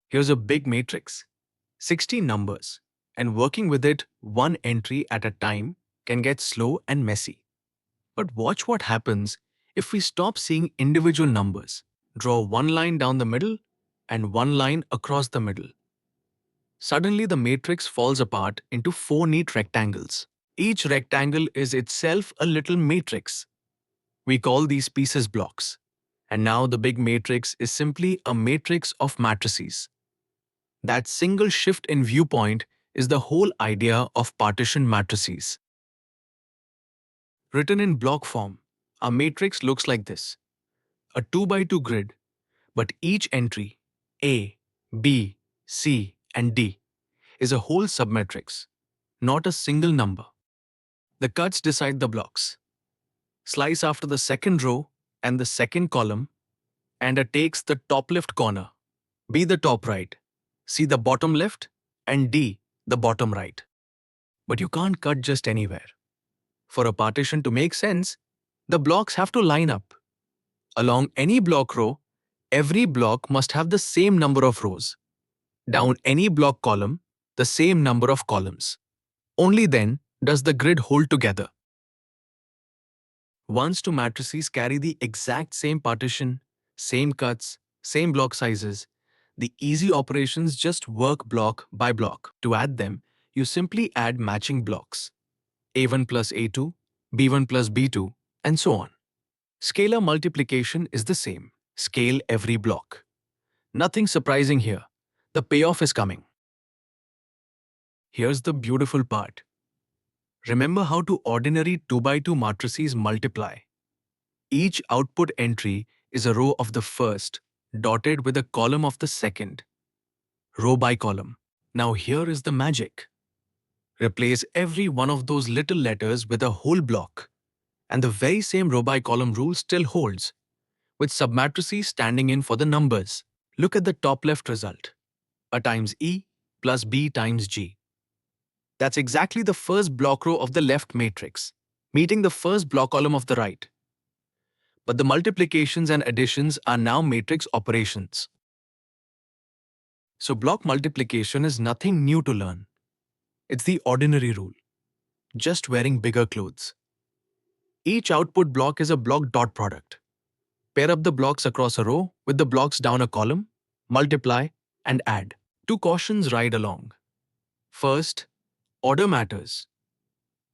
Here's a big matrix, 60 numbers, and working with it one entry at a time can get slow and messy. But watch what happens if we stop seeing individual numbers, draw one line down the middle and one line across the middle. Suddenly the matrix falls apart into four neat rectangles. Each rectangle is itself a little matrix. We call these pieces blocks. And now the big matrix is simply a matrix of matrices. That single shift in viewpoint is the whole idea of partitioned matrices. Written in block form, a matrix looks like this: a 2 by 2 grid, but each entry, A, B, C, and D, is a whole submatrix, not a single number. The cuts decide the blocks. Slice after the second row and the second column, and A takes the top left corner, B the top right, C the bottom left, and D the bottom right. But you can't cut just anywhere. For a partition to make sense, the blocks have to line up. Along any block row, every block must have the same number of rows. Down any block column, the same number of columns. Only then does the grid hold together. Once two matrices carry the exact same partition, same cuts, same block sizes, the easy operations just work block by block. To add them, you simply add matching blocks: A1 plus A2, B1 plus B2, and so on. Scalar multiplication is the same. Scale every block. Nothing surprising here. The payoff is coming. Here's the beautiful part. Remember how two ordinary 2 by 2 matrices multiply. Each output entry is a row of the first, dotted with a column of the second. Row by column. Now here is the magic. Replace every one of those little letters with a whole block, and the very same row by column rule still holds, with submatrices standing in for the numbers. Look at the top left result. A times E plus B times G. That's exactly the first block row of the left matrix, meeting the first block column of the right. But the multiplications and additions are now matrix operations. So block multiplication is nothing new to learn. It's the ordinary rule, just wearing bigger clothes. Each output block is a block dot product. Pair up the blocks across a row with the blocks down a column, multiply, and add. Two cautions ride along. First, order matters.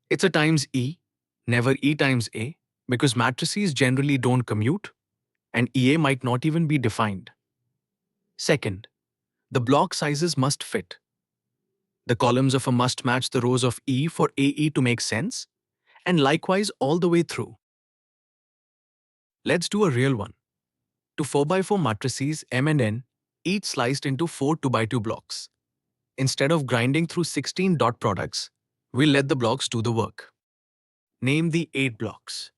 It's a times E, never E times A, because matrices generally don't commute, and EA might not even be defined. Second, the block sizes must fit. The columns of A must match the rows of E for AE to make sense, and likewise all the way through. Let's do a real one. Two 4 by 4 matrices M and N, each sliced into 4 2 by 2 blocks. Instead of grinding through 16 dot products, we'll let the blocks do the work. Name the 8 blocks.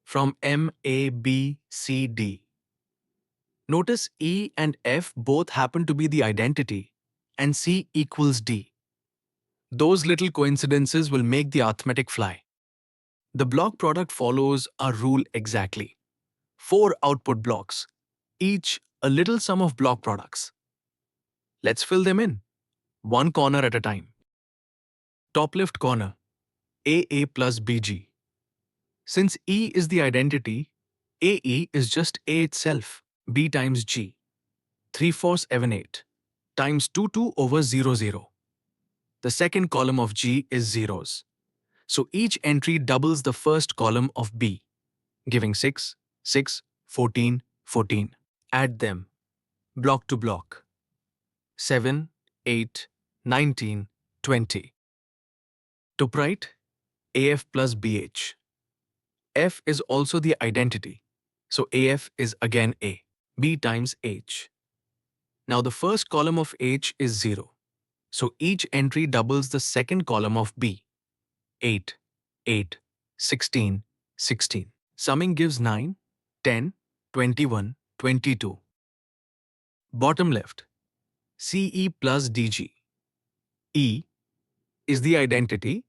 From M, A, B, C, D. Notice E and F both happen to be the identity, and C equals D. Those little coincidences will make the arithmetic fly. The block product follows our rule exactly. 4 output blocks, each a little sum of block products. Let's fill them in, one corner at a time. Top left corner, AA plus BG. Since E is the identity, AE is just A itself, B times G. 3/4 times 2 over 0 0. The second column of G is zeros. So each entry doubles the first column of B, giving 6, 6, 14, 14. Add them, block to block. 7, 8, 19, 20. Top right, AF plus BH. F is also the identity, so AF is again A, B times H. Now the first column of H is 0, so each entry doubles the second column of B, 8, 8, 16, 16. Summing gives 9, 10, 21, 22. Bottom left, CE plus DG. E is the identity,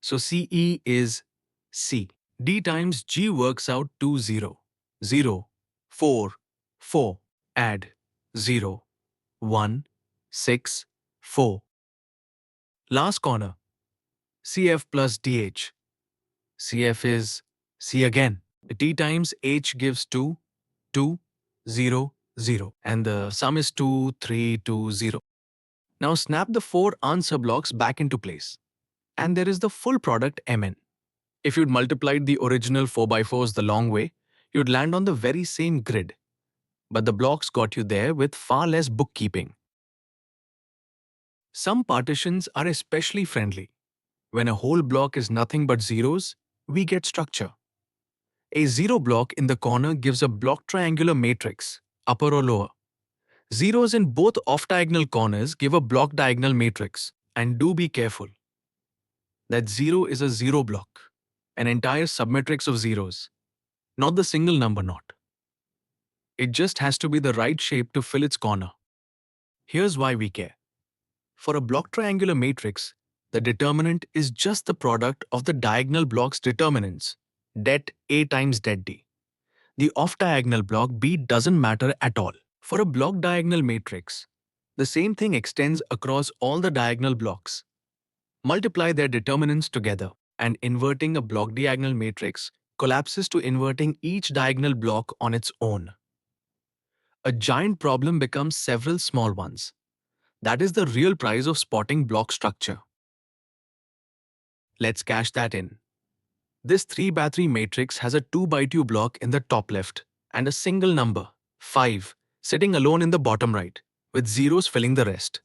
so CE is C. D times G works out to 0, 0, 4, 4. Add 0, 1, 6, 4. Last corner, CF plus DH. CF is C again. T times H gives 2, 2, 0, 0. And the sum is 2, 3, 2, 0. Now snap the 4 answer blocks back into place. And there is the full product Mn. If you'd multiplied the original 4x4s the long way, you'd land on the very same grid. But the blocks got you there with far less bookkeeping. Some partitions are especially friendly. When a whole block is nothing but zeros, we get structure. A zero block in the corner gives a block triangular matrix, upper or lower. Zeros in both off-diagonal corners give a block diagonal matrix. And do be careful. That 0 is a zero block, an entire submatrix of zeros, not the single number knot. It just has to be the right shape to fill its corner. Here's why we care. For a block triangular matrix, the determinant is just the product of the diagonal block's determinants, det A times det D. The off-diagonal block B doesn't matter at all. For a block diagonal matrix, the same thing extends across all the diagonal blocks. Multiply their determinants together, and inverting a block diagonal matrix collapses to inverting each diagonal block on its own. A giant problem becomes several small ones. That is the real price of spotting block structure. Let's cash that in. This 3x3 matrix has a 2x2 block in the top left and a single number, 5, sitting alone in the bottom right, with zeros filling the rest.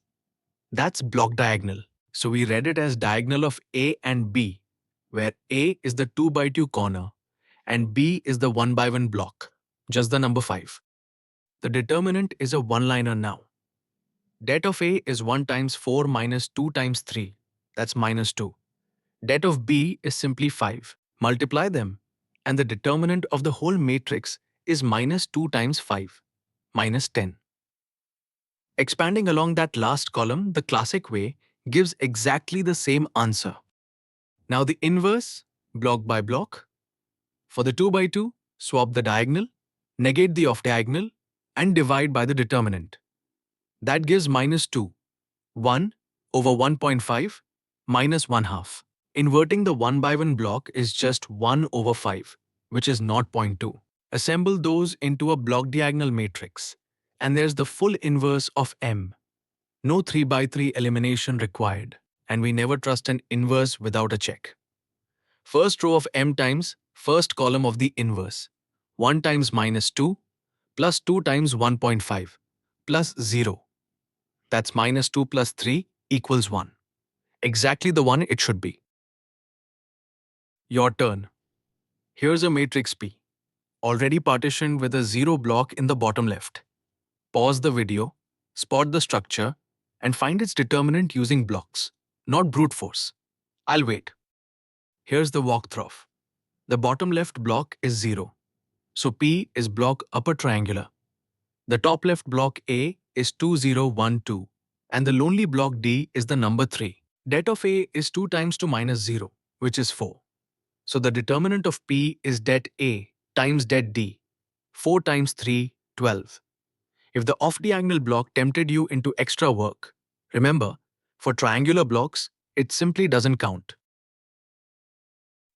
That's block diagonal. So we read it as diagonal of A and B, where A is the 2x2 corner and B is the 1x1 block, just the number 5. The determinant is a one-liner now. Det of A is 1 times 4 minus 2 times 3, that's minus 2. Det of B is simply 5. Multiply them, and the determinant of the whole matrix is minus 2 times 5, minus 10. Expanding along that last column the classic way gives exactly the same answer. Now the inverse, block by block. For the 2x2, swap the diagonal, negate the off-diagonal, and divide by the determinant. That gives minus 2, 1 over 1.5 minus 1 half. Inverting the 1x1 block is just 1 over 5, which is 0.2. Assemble those into a block diagonal matrix, and there's the full inverse of M. No 3x3 elimination required, and we never trust an inverse without a check. First row of M times first column of the inverse. 1 times minus 2 plus 2 times 1.5 plus 0. That's minus 2 plus 3 equals 1. Exactly the one it should be. Your turn. Here's a matrix P, already partitioned with a 0 block in the bottom left. Pause the video, spot the structure, and find its determinant using blocks, not brute force. I'll wait. Here's the walkthrough. The bottom left block is 0, so P is block upper triangular. The top left block A is 2012, and the lonely block D is the number 3. Det of A is 2 times 2 minus 0, which is 4. So the determinant of P is det A times det D. 4 times 3, 12. If the off-diagonal block tempted you into extra work, remember, for triangular blocks, it simply doesn't count.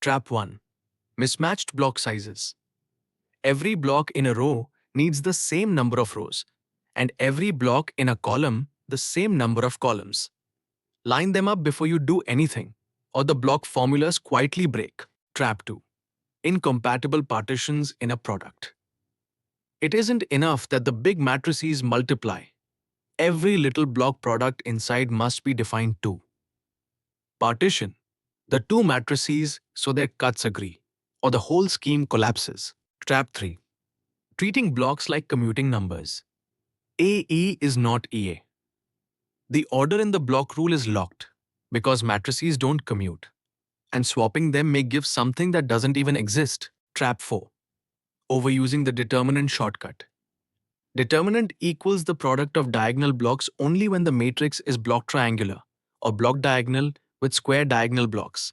Trap 1. Mismatched block sizes. Every block in a row needs the same number of rows, and every block in a column the same number of columns. Line them up before you do anything, or the block formulas quietly break. Trap 2. Incompatible partitions in a product. It isn't enough that the big matrices multiply. Every little block product inside must be defined too. Partition the two matrices so their cuts agree, or the whole scheme collapses. Trap 3. Treating blocks like commuting numbers. AE is not EA. The order in the block rule is locked because matrices don't commute, and swapping them may give something that doesn't even exist. Trap 4. Overusing the determinant shortcut. Determinant equals the product of diagonal blocks only when the matrix is block triangular or block diagonal with square diagonal blocks.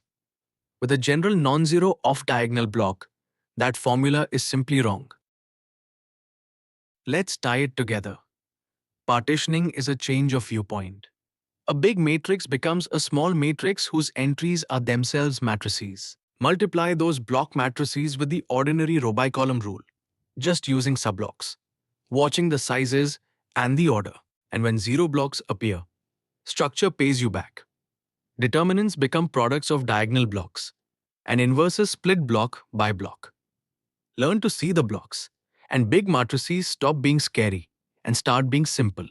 With a general non-zero off-diagonal block, that formula is simply wrong. Let's tie it together. Partitioning is a change of viewpoint. A big matrix becomes a small matrix whose entries are themselves matrices. Multiply those block matrices with the ordinary row by column rule, just using subblocks, watching the sizes and the order. And when zero blocks appear, structure pays you back. Determinants become products of diagonal blocks, and inverses split block by block. Learn to see the blocks, and big matrices stop being scary and start being simple.